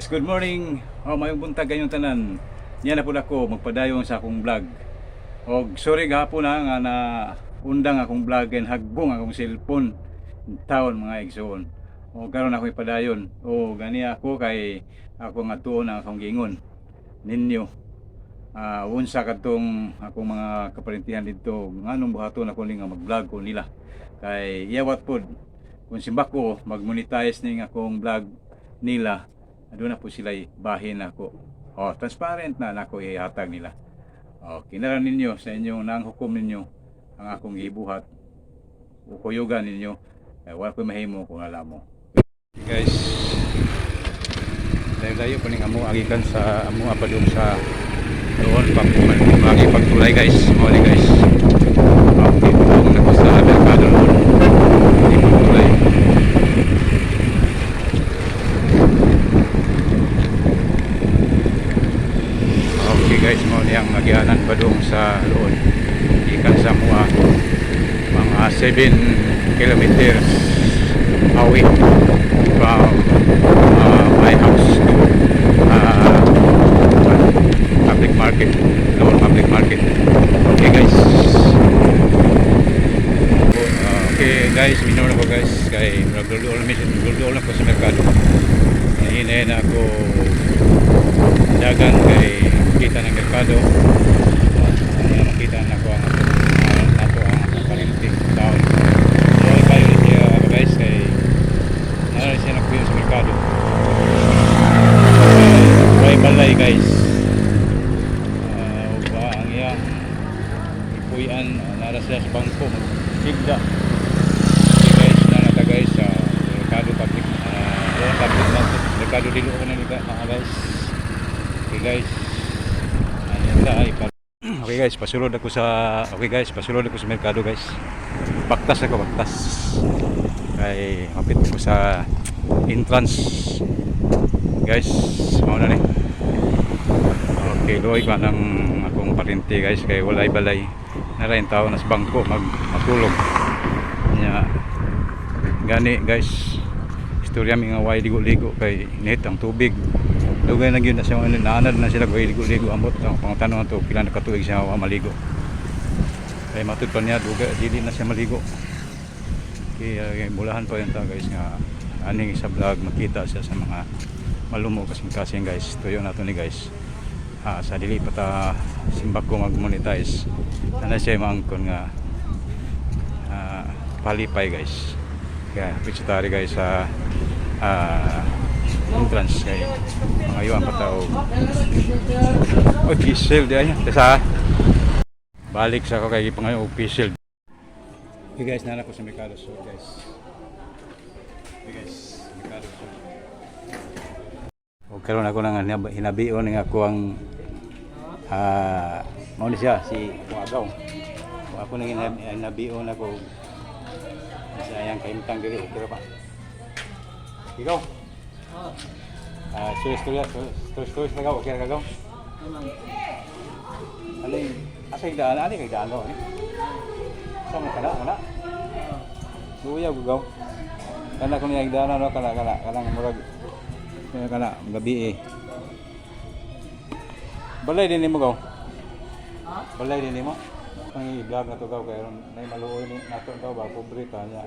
Good morning. Mayong buntag kayong tanan. Niya na po ako magpadayon sa akong vlog. Og sorry gahapon nga na undang akong vlog and hagbong akong cellphone taon mga igsoon. O karon ako ipadayon. O gani ako kay ako nga tuon ang akong giingon ninyo. Unsa kadtong akong mga kaparintihan didto nganong buhaton ako ni nga mag-vlog ko nila. Kay iyawat pod kung simbak ko mag-monetize ning akong vlog nila. Doon na po sila bahin ako. Transparent na nako ihatag nila. Kinaran ninyo sa inyong nanghukom ninyo ang akong gibuhat. Ukuyugan ninyo. Wala ko mahimo kung alam mo. Guys, layo po ning amo agikan sa amo apadung sa doon pagtulay guys. Muli guys. Okay, kung nako sa merkado doon. Pagtulay. Guys, mo niyang magianan pa doon sa loob ikan sa mua mga 7 kilometers away from my house to public market, lower public market. Okay guys, minor na ko guys kay nagdulo lang ko sa merkado. Hinahin ako dagan kay kita ng merkado. Makita na ko ang nato ang parinting taon. So kayo siya guys kay naran siya nagpuyo sa merkado. Balay guys. Ang iyang ipuyan nara siya sa bangko sigda. Okay guys, nanata guys sa merkado public merkado dilo ko na nila guys. Okay guys. Okay guys, pasulod ako sa merkado guys. Baktas kay mapit ko sa entrance guys. Mao na ni. Okay, luoy ko ng akong parinti guys kay walay balay na rin tao nas bangko matulog nya gani guys. Istorya mi nga way ligo-ligo kay init ang tubig. Dugay na gyud na siya naanad na sila kay ligo-ligo ambot ang pangtanong to pila na katuig siya maligo. Kay matud pa niya dugay dili na siya maligo. Kay mulahan pa yun ta guys nga aning sa vlog makita siya sa mga malumo kasing guys. Tuyo nato ni guys. Sa dili pa ta simbak ko mag-monetize. Ana siya maangkon nga palipay guys. Kaya picture guys sa entrance kay mga yuan patao. Official di ay sa balik sa ko kay pangayo official. Okay guys, nana ko sa merkado so guys. Okay guys, merkado so. Karon ako nang hinabion nga ako ang mao ni siya si Wagaw. Ako nang hinabion ako sayang kay mtang diri okay pa. Ikaw Stories na gaw, okay na gaw? Asay daan, ani kay daan gaw? Saan mo kana, wala? Luya ko gaw. Kana kung yung daan, kanang murag. Kana, gabi eh. Balay din mo gaw? Balay din mo? Ang i-vlog na to gaw, kaya na maluoy nato gaw ba, pobrita niya.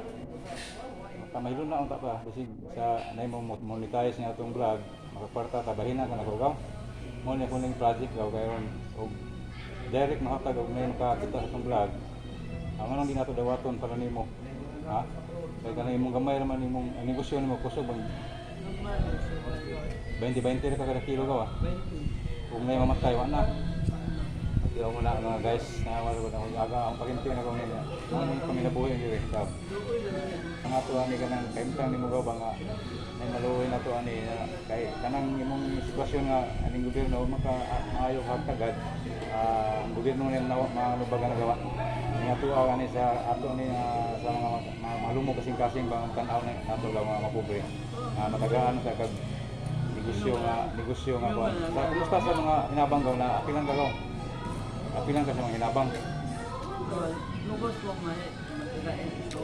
Kamahilo na unta pa bisig sa nay mo monetize nga atong vlog makakwarta tabahin na kanako gaw mo ni kuning project gaw kayron og direct mahatag og may makakita sa atong vlog manong di nato dawaton para nimo kay kanang imong gamay ra man imong negosyo nimo kusog bang 20 ra kada kilo gaw kung may mamatay wa na diyo mo na mga guys na wala ko na aga ang parinti na ko nila ano kami nabuhay diri sab ang ato ani kanang kaimtang nimo gaw nga may maluoy na to ani kay kanang imong sitwasyon nga aning gobyerno maayo hagtagad ang gobyerno nila malubag na gawa nga tuaw ani sa ato ni sa mga malumo kasing-kasing bang tan-aw na ato gaw mga mapobre matagaan sa kag negosyo nga kuan sa kumusta sa mga hinabang gaw na apilan ka gaw apilan ka sa mga hinabang lugos mo nga matirain ito.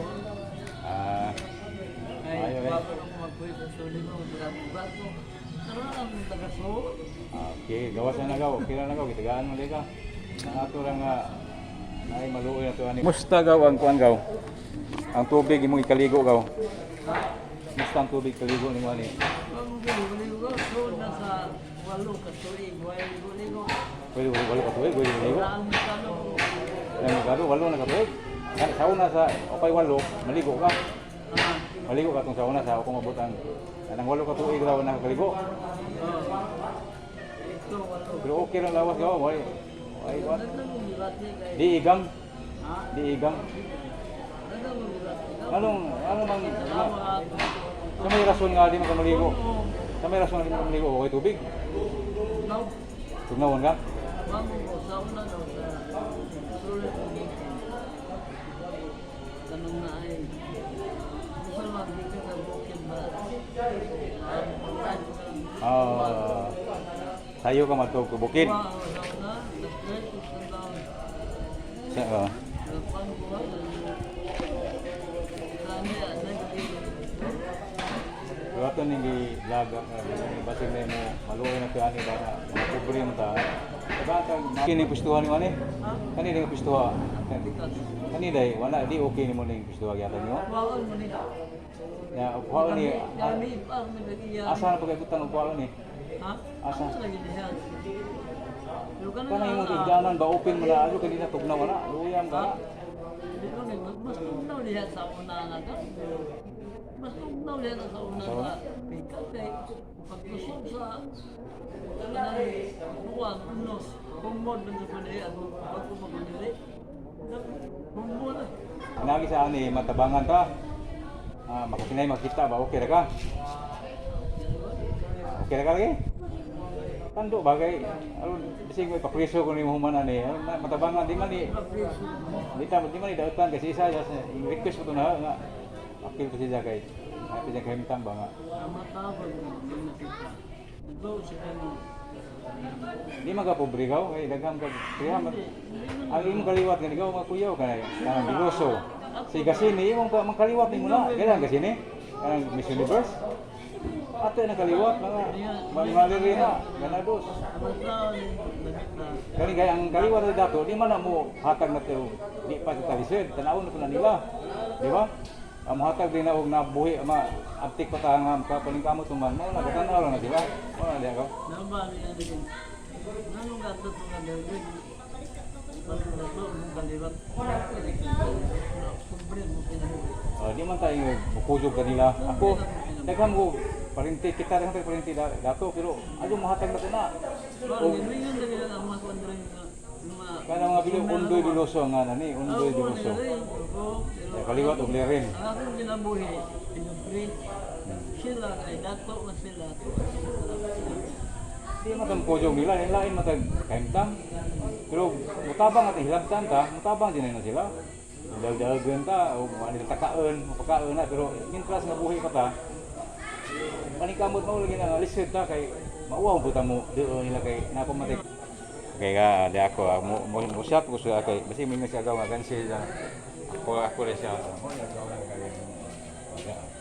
Ay, Ayaw wako mo magpuwi sa sulit mo, magbugat mo. ang taga-so. Okay, gawas na nagaw. Okay na nagaw. Kitagaan mo ka. Ang ato lang nga ay maluoy na to ani. Musta gaw ang kuan gaw? Ang tubig imong ikaligo gaw. Musta ang tubig kaligo nimo ani? Ang ligo-ligo, so nasa 8 ka tuig, ligo-ligo. Pwede walo ka tuig, pwede ligo. Ang kano, Ang gado walo na ka tuig. Kan sauna sa opay walo, maligo ka. Maligo ka tong sauna sa ako mabutang. Anang walo ka tuig raw nakakaligo. ito, 8. Pero okay lang lawas gaw, why? Why what? Nagmumilati kay. Di igang, Ha? di igang. Nagmumilati ka. Ano mang Salamat. sa may rason nga di mo ka maligo. Sa may rason nga di mo ka maligo, okay tubig. Now, Tugnawon ka. bago ko, sauna daw sa sulit ng gitin. Ganun na ay. Gusto lang dito na bukid ba? Sayo ka matog ko bukid. Wow, sauna, nag-trek, isang Sa Lapan ko ba? Kami, nag-trek. Rato ning vlog basig na mo maluoy na to ani ba na pobre mo ta. Daga kini pustuhan ni ani. Ha? Kani ding pustuha. Bikas. Kani dai wala di okay nimo ning pustuha gyatan nimo. Bawal mo ni. Ya upaw ni Kami, parang nag-iyan. asa na pagkaibutan upaw ni. Ha? Asa? Asa lagi diyan? Pero ka na Kana imong na. tigdanan ba open mo na alo kanina tugnaw na. Luyam ka. Hindi ko na, mas tugnaw diyan sa una na ka. Mas tugnaw diyan sa una sa pikat kay pagkusog sa kanang buwan, unos, bumod man sa panihan, bago magunili. Bumod na. Nagi sa ani matabangan ka. Makasinay makita ba okay ra ka? Okay ra ka lagi? Tando bagay aron bisig may papriso ko nimo human ani. Matabangan di man ni di man ni dautan kasi isa request ko to na nga apil ko siya kay ay pinag kahimtang ba nga Matabag mo, hindi nakita. Nagbaw siya kami. di man ka pobre gaw kay daghang ka kaya ang imong kaliwat nga gaw makuyaw kanay kanang bigoso si gasini imong ka mangkaliwat nimo na ganang gasini kanang Miss Universe ato na kaliwat mga liri na ganados Matabag nakita. kani kay ang kaliwat na dato di man na mo hatag na tayo di pa sa talisod tanawon na po na nila di ba ang hatag din na og nabuhi abtik pa ta nga kapalingkamot tuman mo na gatanaw lang na sila mo na diha ka Nabali na din. Nanong gato ito nga gawin? Pagkato mong kaliwat. Kubre mo pinahuli. Di man tayo bukujog kanila. Ako, daghang ko parinti kita daghang tayo parinti dato pero ano mahatag na to na. Parang yun yun na rin ang mga kondring na Kana mga bilo undoy biloso nga nani, undoy biloso. Kaliwat og lirin. Ang akong ginabuhi, pinubre. Sila kay dato man sila. Di man tang pojog nila, lain matag kaimtang. Pero mutabang at hilabtan ta, mutabang din na sila. Dagdagan ta o ani takaon, mapakaon na pero intras nga buhi ka ta. Panikamot mo lagi na lisod ta kay mauwaw buta mo doon nila kay napamatay. Kaya di ako mo shot ko sa kay basi may siya gawa kan siya. Ako rin siya.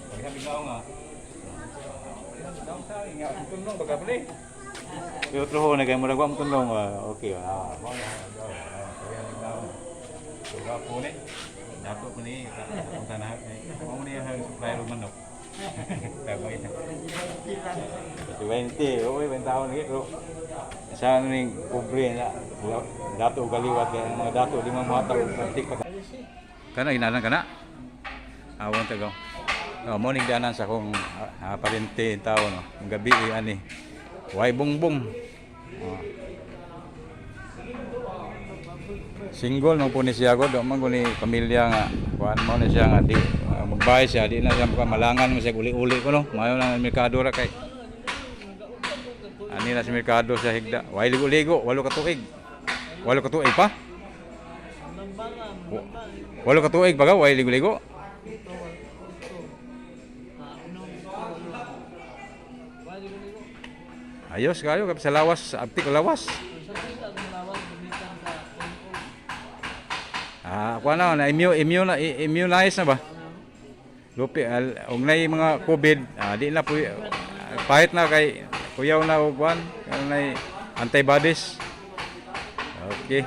Pagka biglaw nga. Daw sa nga tunong baga pala. Yo troho na kay murag wa mo tunong okay mo na daw. Kaya biglaw. So gapo ni. Dato ko ni tanah mo ni hang supply ro manok. Tago ito. 20, oy 20 taon gitu. Sa ning pobre na dato galiwat kay mga dato di man mahatag praktik pa. Kana inanan kana. Awon tagaw. Morning danan sa akong parente tao no. Ang gabi ani. Way bongbong. Single no po ni siya god, man ko ni pamilya nga kuan mo ni siya nga di magbahay siya di na siya malangan mo siya uli-uli ko no. Mayo lang merkado ra kay. Ani na sa merkado sa higda. Way ligo-ligo, 8 ka tuig. 8 ka tuig pa? 8 ka tuig baga way ligo-ligo. Ayos kayo kay sa lawas, abtik lawas. Kuha na immunize na ba? Lupi og nay mga COVID, di na po pahit na kay kuyaw na og kwan, kanay antibodies. Okay.